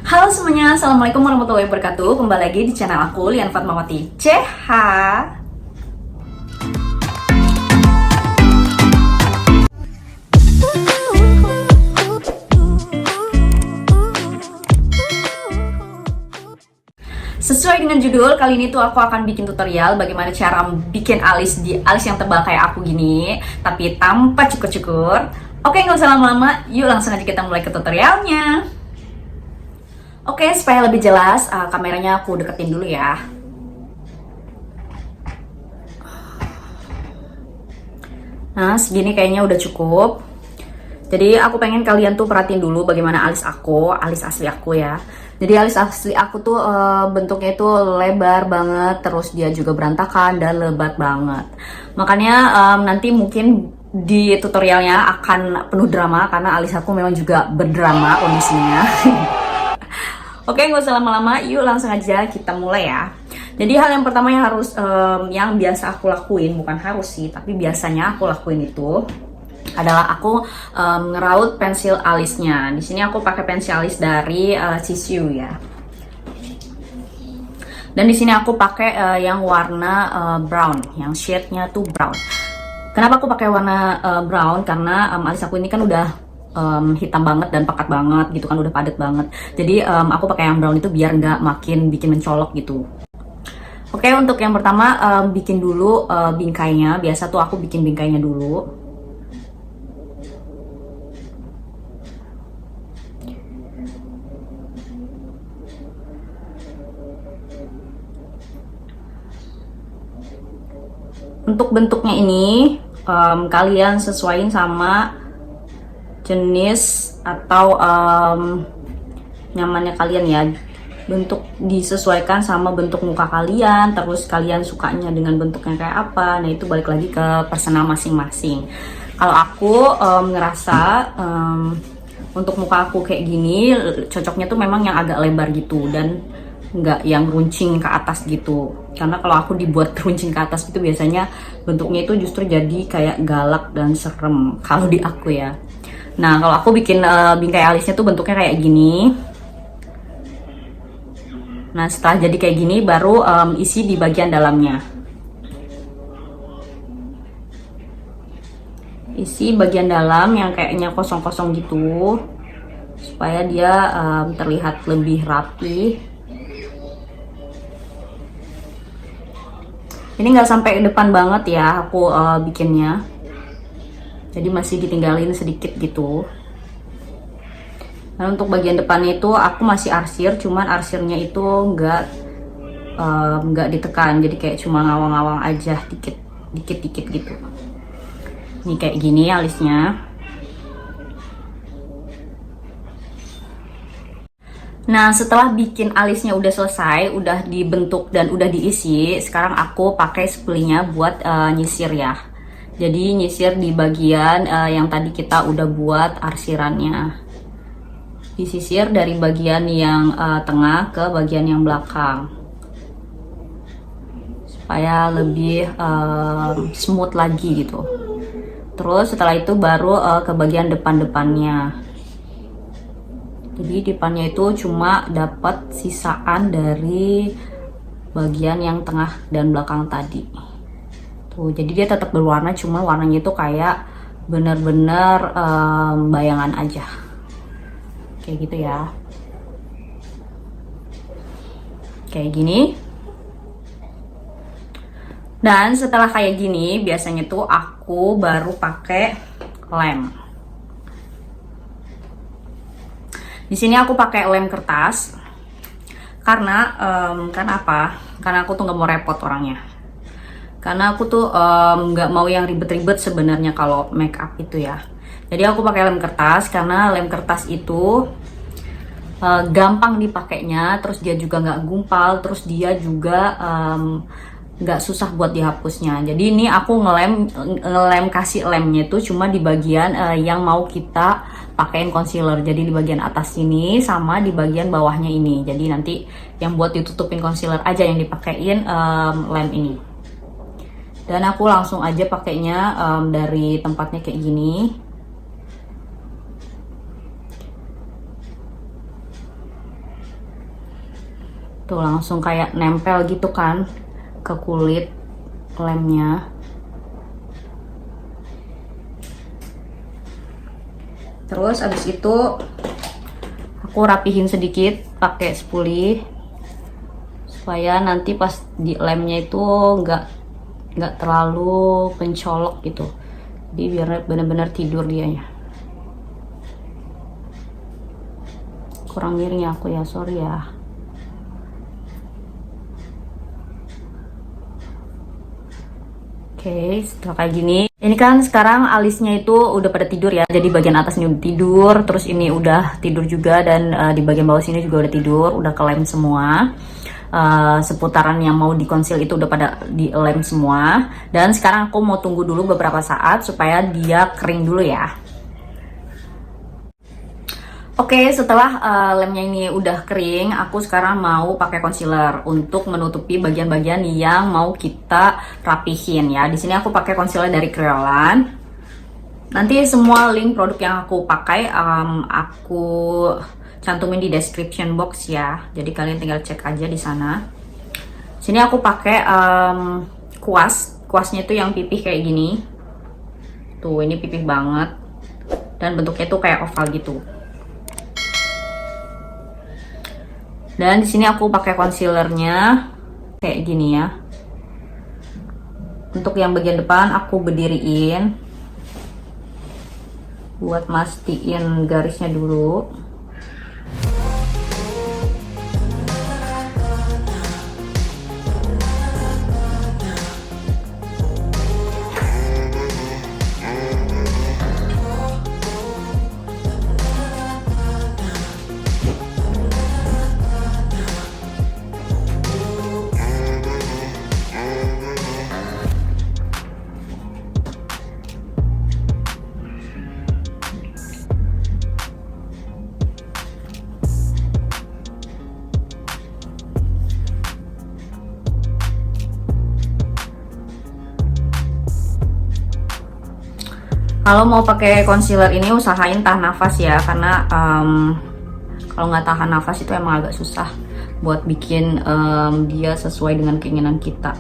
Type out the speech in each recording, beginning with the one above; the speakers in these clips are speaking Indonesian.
Halo semuanya, Assalamualaikum warahmatullahi wabarakatuh. Kembali lagi di channel aku, Lian Fatmawati CH. Sesuai dengan judul, kali ini tuh aku akan bikin tutorial bagaimana cara bikin alis di alis yang tebal kayak aku gini, tapi tanpa cukur-cukur. Oke, nggak usah lama-lama, yuk langsung aja kita mulai ke tutorialnya. Oke, supaya lebih jelas, kameranya aku deketin dulu ya. Nah, segini kayaknya udah cukup. Jadi aku pengen kalian tuh perhatiin dulu bagaimana alis aku, alis asli aku ya. Jadi alis asli aku tuh bentuknya itu lebar banget, terus dia juga berantakan dan lebat banget. Makanya nanti mungkin di tutorialnya akan penuh drama karena alis aku memang juga berdrama kondisinya. Oke, nggak usah lama-lama, yuk langsung aja kita mulai ya. Jadi hal yang pertama yang harus, yang biasa aku lakuin, bukan harus sih, tapi biasanya aku lakuin itu adalah aku ngeraut pensil alisnya. Di sini aku pakai pensil alis dari Sisiu ya. Dan di sini aku pakai yang warna brown, yang shade-nya tuh brown. Kenapa aku pakai warna brown? Karena alis aku ini kan udah hitam banget dan pekat banget gitu kan, udah padat banget. Jadi aku pakai yang brown itu biar nggak makin bikin mencolok gitu. Oke, untuk yang pertama bikin dulu bingkainya. Biasa tuh aku bikin bingkainya dulu. Untuk bentuknya ini kalian sesuaiin sama jenis atau nyamannya kalian ya. Bentuk disesuaikan sama bentuk muka kalian, terus kalian sukanya dengan bentuknya kayak apa. Nah, itu balik lagi ke personal masing-masing. Kalau aku ngerasa untuk muka aku kayak gini cocoknya tuh memang yang agak lebar gitu dan nggak yang runcing ke atas gitu. Karena kalau aku dibuat runcing ke atas gitu biasanya bentuknya itu justru jadi kayak galak dan serem kalau di aku ya. Nah, kalau aku bikin bingkai alisnya tuh bentuknya kayak gini. Nah, setelah jadi kayak gini baru isi di bagian dalamnya. Isi bagian dalam yang kayaknya kosong-kosong gitu supaya dia terlihat lebih rapi. Ini nggak sampai depan banget ya aku bikinnya. Jadi masih ditinggalin sedikit gitu. Dan untuk bagian depannya itu aku masih arsir, cuman arsirnya itu nggak ditekan, jadi kayak cuma ngawang-ngawang aja dikit gitu. Ini kayak gini alisnya. Nah, setelah bikin alisnya udah selesai, udah dibentuk dan udah diisi, sekarang aku pakai spulinya buat nyisir ya. Jadi nyisir di bagian yang tadi kita udah buat arsirannya. Disisir dari bagian yang tengah ke bagian yang belakang supaya lebih smooth lagi gitu. Terus setelah itu baru ke bagian depannya. Jadi depannya itu cuma dapat sisaan dari bagian yang tengah dan belakang tadi. Tuh, jadi dia tetap berwarna, cuma warnanya itu kayak bener-bener bayangan aja. Kayak gitu ya. Kayak gini. Dan setelah kayak gini, biasanya tuh aku baru pakai lem. Di sini aku pakai lem kertas. Karena apa? Karena aku tuh nggak mau repot orangnya. Karena aku tuh nggak mau yang ribet-ribet sebenarnya kalau make up itu ya. Jadi aku pakai lem kertas karena lem kertas itu gampang dipakainya, terus dia juga nggak gumpal, terus dia juga nggak susah buat dihapusnya. Jadi ini aku ngelem kasih lemnya itu cuma di bagian yang mau kita pakein concealer. Jadi di bagian atas sini sama di bagian bawahnya ini. Jadi nanti yang buat ditutupin concealer aja yang dipakein lem ini. Dan aku langsung aja pakainya dari tempatnya kayak gini. Tuh langsung kayak nempel gitu kan ke kulit lemnya. Terus abis itu aku rapihin sedikit pakai spuli supaya nanti pas di lemnya itu nggak terlalu pencolok gitu. Jadi biar benar-benar tidur dianya. Kurang miring ya aku ya, sorry ya. Oke, setelah kayak gini, ini kan sekarang alisnya itu udah pada tidur ya. Jadi bagian atasnya udah tidur, terus ini udah tidur juga, dan di bagian bawah sini juga udah tidur, udah kelem semua. Seputaran yang mau dikonsil itu udah pada dilem semua. Dan sekarang aku mau tunggu dulu beberapa saat supaya dia kering dulu ya. Oke, setelah lemnya ini udah kering, aku sekarang mau pakai concealer untuk menutupi bagian-bagian yang mau kita rapihin ya. Di sini aku pakai concealer dari Kryolan. Nanti semua link produk yang aku pakai aku cantumin di description box ya. Jadi kalian tinggal cek aja di sana. Sini aku pakai kuasnya itu yang pipih kayak gini. Tuh, ini pipih banget. Dan bentuknya tuh kayak oval gitu. Dan di sini aku pakai concealernya kayak gini ya. Untuk yang bagian depan aku berdiriin buat mastiin garisnya dulu. Kalau mau pakai concealer ini usahain tahan nafas ya, karena kalau nggak tahan nafas itu emang agak susah buat bikin dia sesuai dengan keinginan kita.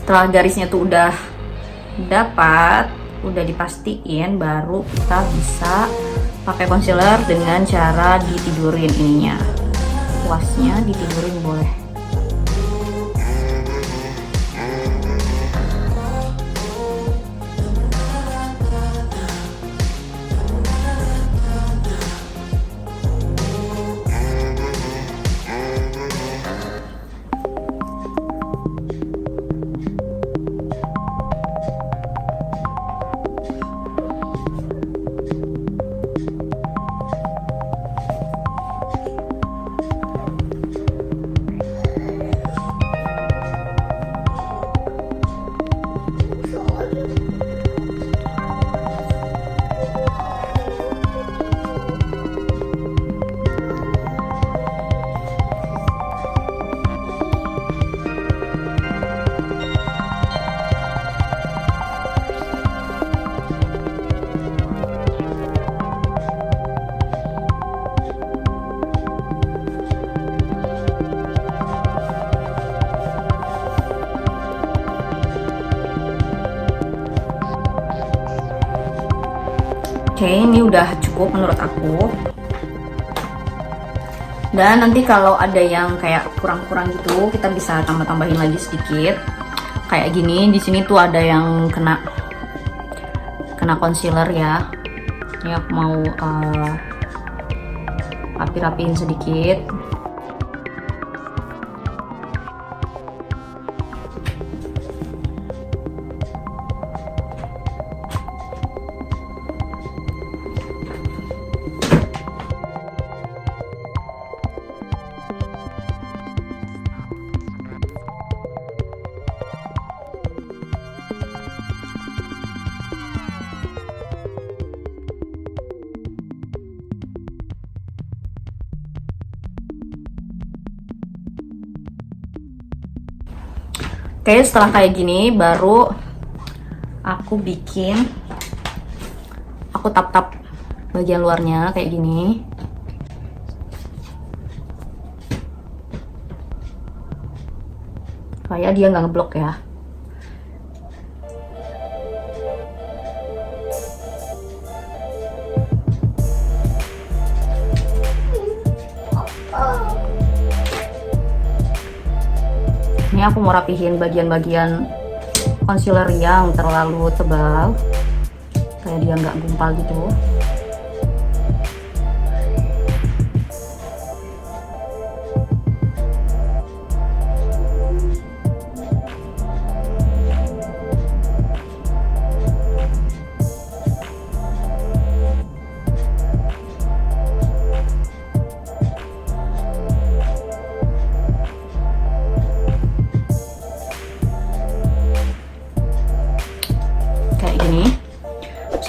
Setelah garisnya tuh udah dapat, udah dipastiin, baru kita bisa pakai concealer dengan cara ditidurin ininya. Kuasnya ditidurin boleh. Oke, ini udah cukup menurut aku. Dan nanti kalau ada yang kayak kurang-kurang gitu, kita bisa tambah-tambahin lagi sedikit. Kayak gini, di sini tuh ada yang kena concealer ya. Ini aku mau rapi-rapiin sedikit. Oke, setelah kayak gini baru aku tap-tap bagian luarnya kayak gini. Supaya dia nggak ngeblok ya. Ini aku mau rapihin bagian-bagian concealer yang terlalu tebal, kayak dia nggak gumpal gitu.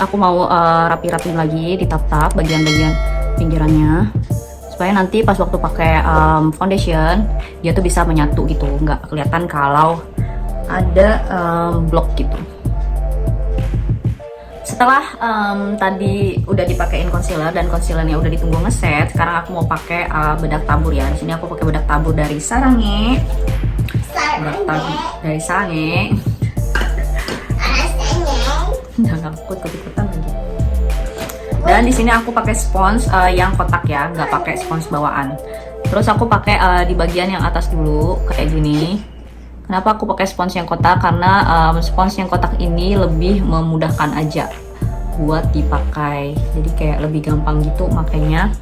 Aku mau rapi-rapiin lagi, ditap-tap bagian-bagian pinggirannya supaya nanti pas waktu pakai foundation dia tuh bisa menyatu gitu, nggak kelihatan kalau ada blok gitu. Setelah tadi udah dipakein concealer dan concealernya udah ditunggu ngeset, sekarang aku mau pakai bedak tabur ya. Di sini aku pakai bedak tabur dari Sarange. Bedak tabur dari Sarange. Jangan ikut-ikutan lagi. Dan di sini aku pakai spons yang kotak ya, nggak pakai spons bawaan. Terus aku pakai di bagian yang atas dulu kayak gini. Kenapa aku pakai spons yang kotak? Karena spons yang kotak ini lebih memudahkan aja buat dipakai. Jadi kayak lebih gampang gitu makanya.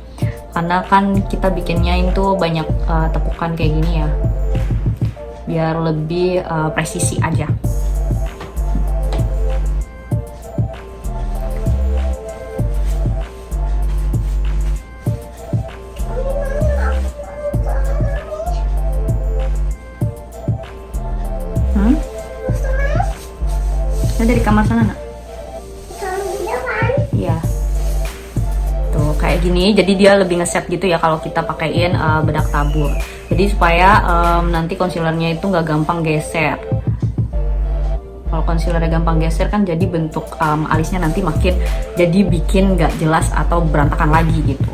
Karena kan kita bikinnya itu banyak tepukan kayak gini ya, biar lebih presisi aja. Ada di kamar sana, nak. Iya. Tuh kayak gini, jadi dia lebih ngeset gitu ya kalau kita pakaiin bedak tabur. Jadi supaya nanti concealernya itu nggak gampang geser. Kalau concealernya gampang geser kan jadi bentuk alisnya nanti makin jadi bikin nggak jelas atau berantakan lagi gitu.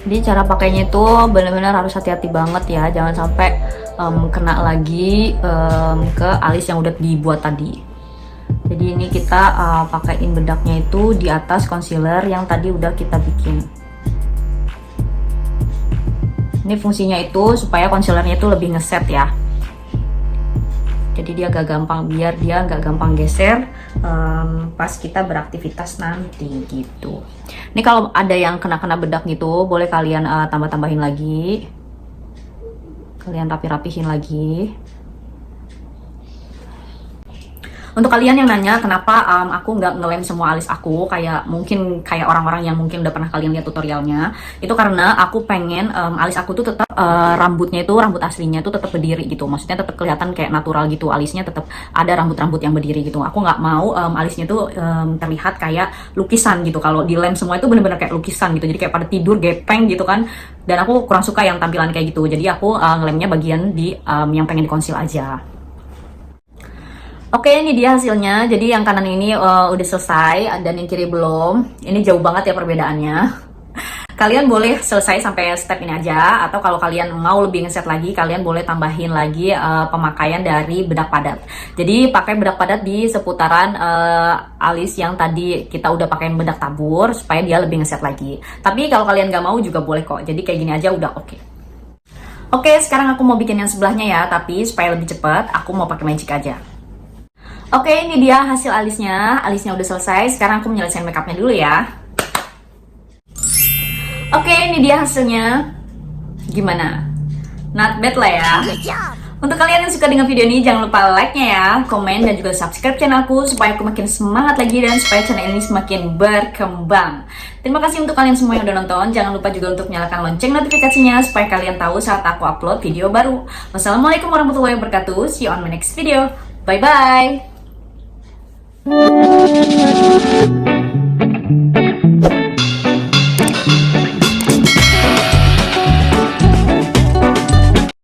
Jadi cara pakainya itu benar-benar harus hati-hati banget ya, jangan sampai kena lagi ke alis yang udah dibuat tadi. Jadi ini kita pakaiin bedaknya itu di atas concealer yang tadi udah kita bikin. Ini fungsinya itu supaya concealernya itu lebih ngeset ya. Jadi dia agak gampang, biar dia nggak gampang geser pas kita beraktivitas nanti gitu. Ini kalau ada yang kena-kena bedak gitu, boleh kalian tambah-tambahin lagi, kalian rapi-rapihin lagi. Untuk kalian yang nanya kenapa aku nggak ngelem semua alis aku kayak orang-orang yang mungkin udah pernah kalian lihat tutorialnya, itu karena aku pengen alis aku tuh tetap rambut aslinya tuh tetap berdiri gitu, maksudnya tetap kelihatan kayak natural gitu, alisnya tetap ada rambut-rambut yang berdiri gitu. Aku nggak mau alisnya tuh terlihat kayak lukisan gitu. Kalau dilem semua itu bener-bener kayak lukisan gitu, jadi kayak pada tidur gepeng gitu kan, dan aku kurang suka yang tampilan kayak gitu. Jadi aku ngelemnya bagian di yang pengen dikonsil aja. Oke, ini dia hasilnya. Jadi yang kanan ini udah selesai dan yang kiri belum. Ini jauh banget ya perbedaannya. Kalian boleh selesai sampai step ini aja, atau kalau kalian mau lebih ngeset lagi, kalian boleh tambahin lagi pemakaian dari bedak padat. Jadi pakai bedak padat di seputaran alis yang tadi kita udah pakai bedak tabur supaya dia lebih ngeset lagi. Tapi kalau kalian nggak mau juga boleh kok. Jadi kayak gini aja udah oke. Oke, sekarang aku mau bikin yang sebelahnya ya, tapi supaya lebih cepat, aku mau pakai magic aja. Oke, ini dia hasil alisnya. Alisnya udah selesai. Sekarang aku menyelesaikan makeupnya dulu ya. Oke, ini dia hasilnya. Gimana? Not bad lah ya. Untuk kalian yang suka dengan video ini, jangan lupa like-nya ya, komen, dan juga subscribe channelku supaya aku makin semangat lagi dan supaya channel ini semakin berkembang. Terima kasih untuk kalian semua yang udah nonton. Jangan lupa juga untuk nyalakan lonceng notifikasinya supaya kalian tahu saat aku upload video baru. Wassalamualaikum warahmatullahi wabarakatuh. See you on my next video. Bye-bye.